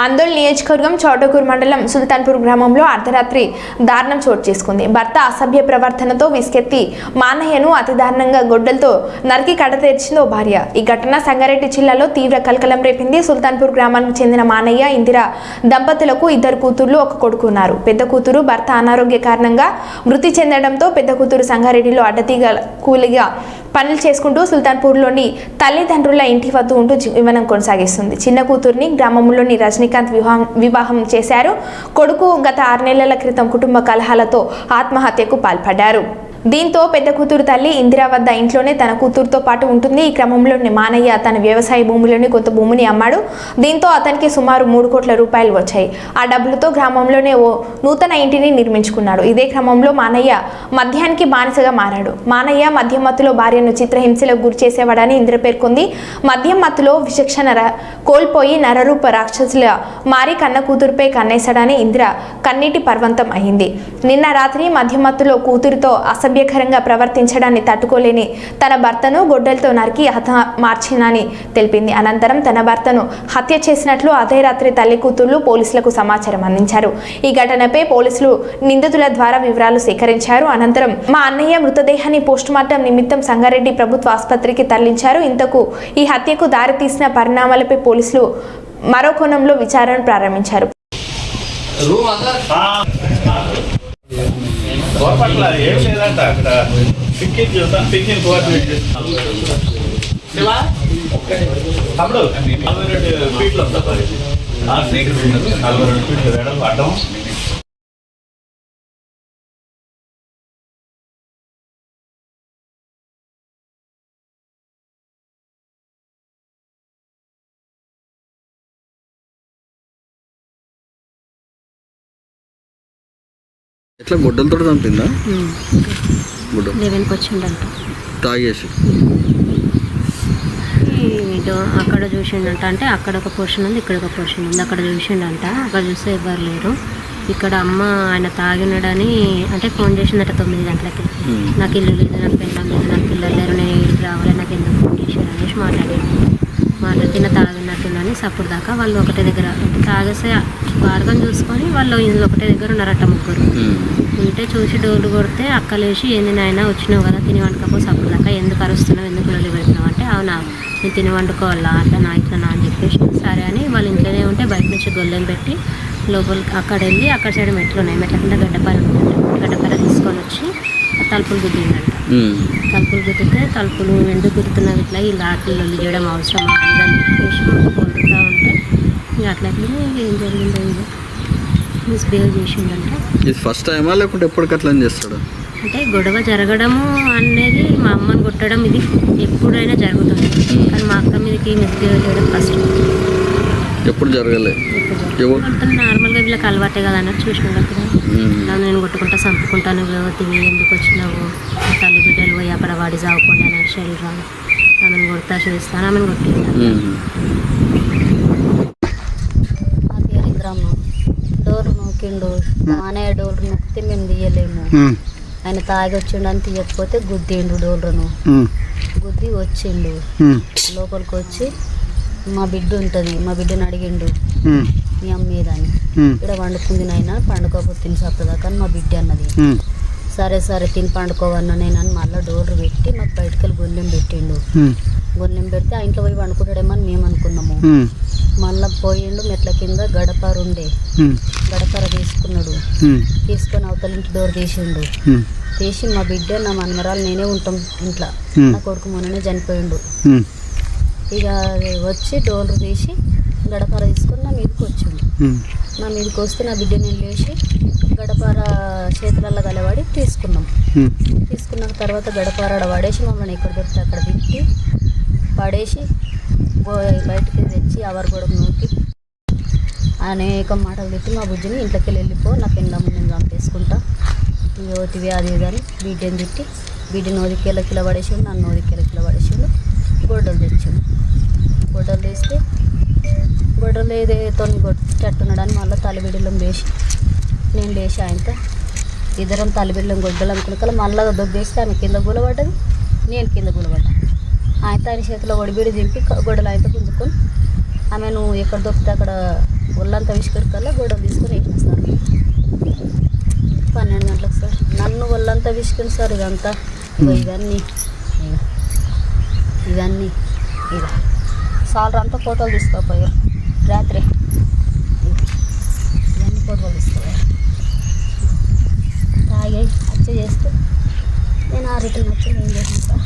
అందోల్ నియోజకవర్గం చౌటకూరు మండలం సుల్తాన్పూర్ గ్రామంలో అర్ధరాత్రి దారుణం చోటు చేసుకుంది. భర్త అసభ్య ప్రవర్తనతో విసుకెత్తి మానయ్యను అతి దారుణంగా గొడ్డలతో నరికి కడతీర్చింది ఓ భార్య. ఈ ఘటన సంగారెడ్డి జిల్లాలో తీవ్ర కలకలం రేపింది. సుల్తాన్పూర్ గ్రామానికి చెందిన మానయ్య, ఇందిర దంపతులకు 2 కూతుర్లు, 1 కొడుకు ఉన్నారు. పెద్ద కూతురు భర్త అనారోగ్య కారణంగా మృతి చెందడంతో పెద్ద కూతురు సంగారెడ్డిలో అడ్డతీగ కూలిగా పనులు చేసుకుంటూ సుల్తాన్పూర్లోని తల్లిదండ్రుల ఇంటి వద్ద ఉంటూ జీవనం కొనసాగిస్తుంది. చిన్న కూతుర్ని గ్రామంలోని రజనీకాంత్ వివాహం చేశారు. కొడుకు గత 6 నెలల క్రితం కుటుంబ కలహాలతో ఆత్మహత్యకు పాల్పడ్డారు. దీంతో పెద్ద కూతురు తల్లి ఇందిరా వద్ద ఇంట్లోనే తన కూతురుతో పాటు ఉంటుంది. ఈ క్రమంలోని మానయ్య తన వ్యవసాయ భూములోని కొంత భూమిని అమ్మాడు. దీంతో అతనికి సుమారు 3 కోట్ల రూపాయలు వచ్చాయి. ఆ డబ్బులతో గ్రామంలోనే ఓ నూతన ఇంటిని నిర్మించుకున్నాడు. ఇదే క్రమంలో మానయ్య మద్యానికి బానిసగా మారాడు. మానయ్య మద్యం మత్తులో భార్యను చిత్రహింసలకు గురి చేసేవాడని ఇందిర పేర్కొంది. మద్యం మత్తులో విచక్షణ కోల్పోయి నరరూప రాక్షసుల మారి కన్న కూతురుపై కన్నేశాడని ఇందిర కన్నీటి పర్వంతం అయింది. నిన్న రాత్రి మద్యం మత్తులో కూతురితో అసభ్యకరంగా ప్రవర్తించడాన్ని తట్టుకోలేని తన భర్తను గొడ్డలతో నరికి మార్చినని తెలిపింది. అనంతరం తన భర్తను హత్య చేసినట్లు అదే రాత్రి తల్లి కూతుర్లు పోలీసులకు సమాచారం అందించారు. ఈ ఘటనపై పోలీసులు నిందితుల ద్వారా వివరాలు సేకరించారు. అనంతరం మా అన్నయ్య మృతదేహాన్ని పోస్టుమార్టం నిమిత్తం సంగారెడ్డి ప్రభుత్వ ఆసుపత్రికి తరలించారు. ఇంతకు ఈ హత్యకు దారితీసిన పరిణామాలపై పోలీసులు మరో కోణంలో విచారణ ప్రారంభించారు. గవర్నమెంట్లో ఏం లేదంట అక్కడ టికెట్ చూద్దాం టికెట్ కోఆర్డినేట్ చేస్తాం తమ్ముడు 42 ఫీట్లు ఉందా 42 ఫీట్లు వేయడం అడ్డం ఎట్లా గొడ్డలతో చంపిందా? లెవెన్కి వచ్చిండంట తాగేసి. అక్కడ చూసిండంట, అంటే అక్కడ ఒక పోర్షన్ ఉంది, ఇక్కడ ఒక పోర్షన్ ఉంది. అక్కడ చూసిండంట, అక్కడ చూస్తే ఎవరు లేరు. ఇక్కడ అమ్మ ఆయన తాగినాడని అంటే ఫోన్ చేసిందట 9 గంటలకి. నాకు ఇల్లు లేదు, నాకు పెళ్ళం లేదు, నాకు పిల్లలు లేరు, నేను ఇంటికి రావాలి, నాకు ఎందుకు ఫోన్ చేశారు అనేసి మాట్లాడితే తాగినట్టుందని సప్పుడు దాకా వాళ్ళు ఒకటే దగ్గర తాగేసే మార్గం చూసుకొని వాళ్ళు ఇందులో ఒకటే దగ్గర ఉన్నారట 3. ఉంటే చూసి డోర్లు కొడితే అక్కలేసి ఏంది నాయన వచ్చినావు కదా తిని వండుకపో సప్పుడు దాకా ఎందుకు అరుస్తున్నావు, ఎందుకు లొల్లి పెడుతున్నావు అంటే అవునా నేను తిని వండుకోవాలా అట్లా నా అని చెప్పేసి సరే అని వాళ్ళు ఇంట్లోనే ఉంటే బయట నుంచి గొల్లెం పెట్టి లోపలికి అక్కడ వెళ్ళి అక్కడ సైడ్ మెట్లు ఉన్నాయి, మెట్ల కింద గడ్డపార తీసుకొని వచ్చి తలుపులు గుద్దిందంట. తలుపులు గుద్దితే తలుపులు ఎందుకు గుర్తున్నవి ఇట్లా ఈ లాట్లు చేయడం అవసరమా అని చెప్పేసి కొడుతూ ఉంటే అట్లా ఏం జరిగిందో ఇది మిస్బిహేవ్ చేసిందంట. ఇది ఫస్ట్ టైమా లేకుంటే ఎప్పటికట్లా చేస్తాడు? అంటే గొడవ జరగడము అనేది మా అమ్మని కొట్టడం ఇది ఎప్పుడైనా జరుగుతుంది, కానీ మా అక్క మీదకి మిస్బిహేవ్ చేయడం ఫస్ట్. ఎప్పుడు జరగలే? నార్మల్గా వీళ్ళకి అలవాటే కదా అన్నట్టు చూసినాం కదా. నేను కొట్టుకుంటా చంపుకుంటాను తిని ఎందుకు వచ్చినావు తల్లి బిడ్డలు పోయి అక్కడ వాడి చావుకోండి అని షెల్రా ఆమెను కొడతా చేస్తాను ఆమెను కొట్టింది. నా పేరు ఇంద్రమ్మ. డోర్ నూకిండు, మానయ్య డోర్ నొక్కితే మేము తీయలేము. ఆయన తాగి వచ్చిండు తీయకపోతే గుద్దిండు డోర్లను. గుద్ది వచ్చిండు లోపలికి వచ్చి మా బిడ్డ ఉంటుంది, మా బిడ్డను అడిగిండు మీ అమ్మ మీద అని. ఇక్కడ వండుకుంది నాయన పండుకోకపోతే తిని సప్పదాకా మా బిడ్డ అన్నది. సరే సరే తిని పండుకోవన్నా నేను అని మళ్ళీ డోర్లు పెట్టి మాకు బయటకు వెళ్ళి గొల్లెం పెట్టిండు. గొల్లెం పెడితే ఆ ఇంట్లో పోయి వండుకుంటాడేమో అని మేము అనుకున్నాము. మళ్ళీ పోయిండు మెట్ల కింద గడపార ఉండే గడపార తీసుకున్నాడు. తీసుకొని అవతల ఇంటి డోర్ తీసిండు. తీసి మా బిడ్డ నా మనమరాలు నేనే ఉంటాం ఇంట్లో, నా కొడుకు మొన్ననే చనిపోయిండు. ఇక వచ్చి డోర్లు తీసి గడపార తీసుకొని నా మీదకి వచ్చిండు. నా మీదకి వస్తే నా బిడ్డ నేను లేచి గడపార చేతులలో కలవాడి తీసుకున్నాం. తీసుకున్న తర్వాత గడపార పడేసి మమ్మల్ని ఎక్కడ దొరికితే అక్కడ తిట్టి పడేసి బయటకి తెచ్చి ఎవరు కూడా నూకి అనేక మాటలు తిట్టి మా బుజ్జిని ఇంట్లోకి వెళ్ళిపో నా పెందమ్మ నేను చంపేసుకుంటా యువతివి అది ఇదని బిడ్డని తిట్టి బిడ్డని 10 కిలో పడేసిండు, నన్ను 10 కిలో పడేసిండు. గొడ్డలు తెచ్చిండు. గొడ్డలు తీస్తే గొడ్డలు ఏదేతో కొట్టట్టున్నాడని మళ్ళీ తలబిడ్డలం వేసి నేను లేచి ఆయనతో ఇద్దరం తలబిడ్డలం గొడ్డలు అనుకున్న మళ్ళీ దొబ్బేస్తే ఆమె కింద కూలబడ్డది, నేను కింద కూలబడ్డా. ఆయన చేతిలో ఒడిబిడి దింపి గొడ్డలు ఆయనతో గుంజుకొని ఆమె నువ్వు ఎక్కడ దొరికితే అక్కడ ఒళ్ళంతా విసుకెడకల్లా గొడవలు తీసుకొని వేసిన సార్ 12 గంటలకు సార్. నన్ను ఒళ్ళంతా విసుకుంది సార్. ఇదంతా ఇవన్నీ ఇక సాలర్ అంతా ఫోటోలు తీసుకోపోయారు రాత్రి. ఇవన్నీ ఫోటోలు తీసుకోపోయారు. తాగి హత్య చేస్తే నేను ఆ రిటర్న్ వచ్చి ఏం చేసాను సార్.